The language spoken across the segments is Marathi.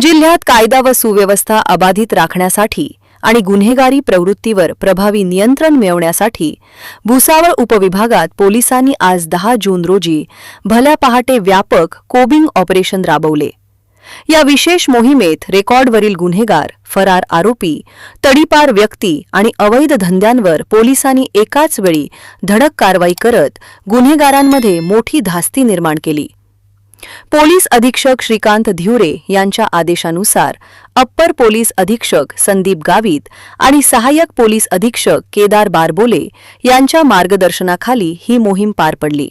जिल्ह्यात कायदा व सुव्यवस्था अबाधित राखण्यासाठी आणि गुन्हेगारी प्रवृत्तीवर प्रभावी नियंत्रण मिळवण्यासाठी भुसावळ उपविभागात पोलिसांनी आज 10 जून रोजी भल्या पहाटे व्यापक कोबिंग ऑपरेशन राबवले। या विशेष मोहिमेत रेकॉर्डवरील गुन्हेगार, फरार आरोपी, तडीपार व्यक्ती आणि अवैध धंद्यांवर पोलिसांनी एकाच वेळी धडक कारवाई करत गुन्हेगारांमध्ये मोठी धास्ती निर्माण केली। पोलीस अधीक्षक श्रीकांत धिवरे यांच्या आदेशानुसार अप्पर पोलीस अधीक्षक संदीप गावित आणि सहाय्यक पोलीस अधीक्षक केदार बारबोले यांच्या मार्गदर्शनाखाली ही मोहीम पार पडली।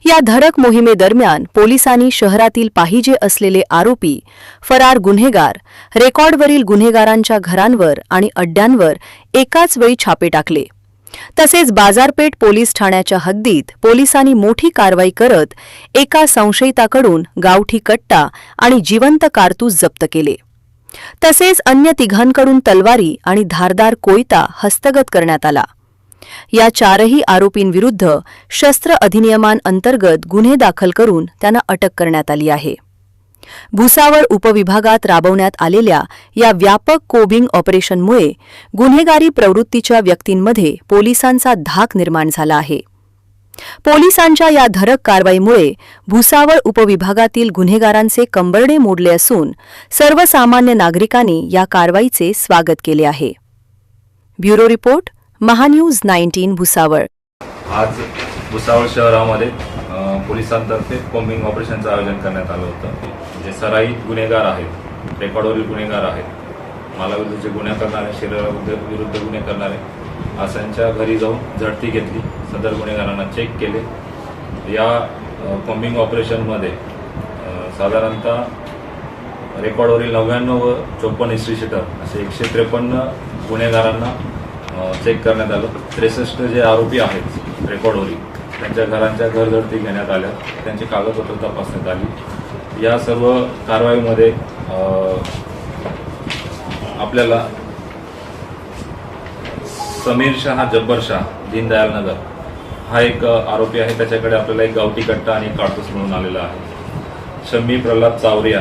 या धडक मोहिमेदरम्यान पोलिसांनी शहरातील पाहिजे असलेले आरोपी, फरार गुन्हेगार, रेकॉर्डवरील गुन्हेगारांच्या घरांवर आणि अड्ड्यांवर एकाच वेळी छापे टाकले। तसेच बाजारपेठ पोलीस ठाण्याच्या हद्दीत पोलिसांनी मोठी कारवाई करत एका संशयिताकडून गावठी कट्टा आणि जिवंत कारतूस जप्त केले। तसेच अन्य तिघांकडून तलवारी आणि धारदार कोयता हस्तगत करण्यात आला। या चारही आरोपींविरुद्ध शस्त्र अधिनियमांतर्गत गुन्हे दाखल करून त्यांना अटक करण्यात आली आहे। भुसावळ उपविभागात राबवण्यात आलेल्या या व्यापक कोबिंग ऑपरेशनमुळे गुन्हेगारी प्रवृत्तीच्या व्यक्तींमध्ये पोलिसांचा धाक निर्माण झाला आहे। पोलिसांच्या या धडक कारवाईमुळे भुसावळ उपविभागातील गुन्हेगारांचे कंबरडे मोडले असून सर्वसामान्य नागरिकांनी या कारवाईचे स्वागत केले आहे। Bureau report, Mahanews 19 Bhusawal. आज भुसावळ शहरामध्ये पोलिसांतर्फे कोम्बिंग ऑपरेशनचं आयोजन करण्यात आलं होतं। जे सराईत गुन्हेगार आहेत, रेकॉर्डवरील गुन्हेगार आहेत, मालाविरुद्धचे गुन्हे करणारे, शरीराविरुद्ध गुन्हे करणारे अशांच्या घरी जाऊन झडती घेतली, सदर गुन्हेगारांना चेक केले। या कोम्बिंग ऑपरेशनमध्ये साधारणतः रेकॉर्डवरील 99 व 54 हिस्ट्री शीटर असे 153 गुन्हेगारांना चेक करण्यात आलं। 63 जे आरोपी आहेत रेकॉर्डवरील त्यांच्या घरांच्या घरझडती घेण्यात आल्या, त्यांची कागदपत्र तपासण्यात आली। या सर्व कारवाईमध्ये आपल्याला समीर शाह जब्बर शाह, दीनदयाल नगर हा एक आरोपी आहे, त्याच्याकडे आपल्याला एक गावठी कट्टा आणि कारतूस मिळून आलेला आहे। शम्मी प्रल्हाद चावरिया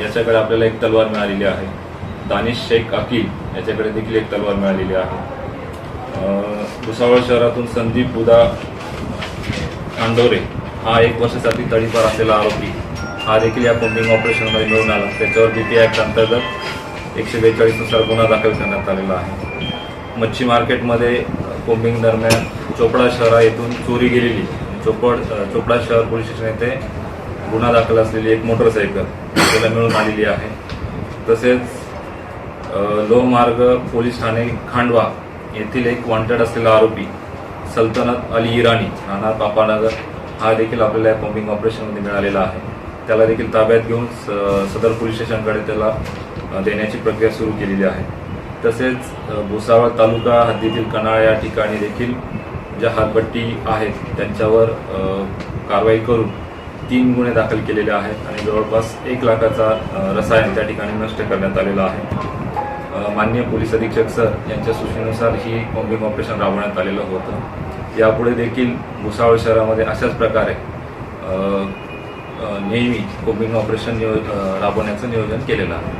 याच्याकडे आपल्याला एक तलवार मिळालेली आहे। दानिश शेख अकील याच्याकडे देखील एक तलवार मिळालेली आहे। भुसावळ शहरातून संदीप बुधा खांडोरे हा 1 वर्षासाठी तडीपार असलेला आरोपी हा देखील या कोम्बिंग ऑपरेशनमध्ये मिळून आला। त्याच्यावर बीपी ॲक्ट अंतर्गत 142 नुसार गुन्हा दाखल करण्यात आलेला आहे। मच्छी मार्केटमध्ये कोम्बिंग दरम्यान चोपडा शहरा येथून चोरी गेलेली चोपडा शहर पोलीस स्टेशन येथे गुन्हा दाखल असलेली एक मोटरसायकल त्याला मिळून आलेली आहे। तसेच लोहमार्ग पोलीस ठाणे खांडवा येथील एक वॉन्टेड असलेला आरोपी सल्तनत अली इराणी राहणार पापानगर हा देखील आपल्याला या कोम्बिंग ऑपरेशनमध्ये मिळालेला आहे। त्याला देखील ताब्यात घेऊन सदर पोलीस स्टेशनकडे त्याला देण्याची प्रक्रिया सुरू केलेली आहे। तसेच भुसावळ तालुका हद्दीतील कनाळ या ठिकाणी देखील ज्या हातभट्टी आहेत त्यांच्यावर कारवाई करून 3 गुन्हे दाखल केलेले आहेत आणि जवळपास 1 लाखाचा रसायन त्या ठिकाणी नष्ट करण्यात आलेला आहे। माननीय पोलीस अधीक्षक सर यांच्या सूचनेनुसार ही कोम्बिंग ऑपरेशन राबवण्यात आलेलं होतं। यापुढे देखील भुसावळ शहरामध्ये अशाच प्रकारे नेहमी कोम्बिंग ऑपरेशन राबवण्याचं नियोजन केलेलं आहे।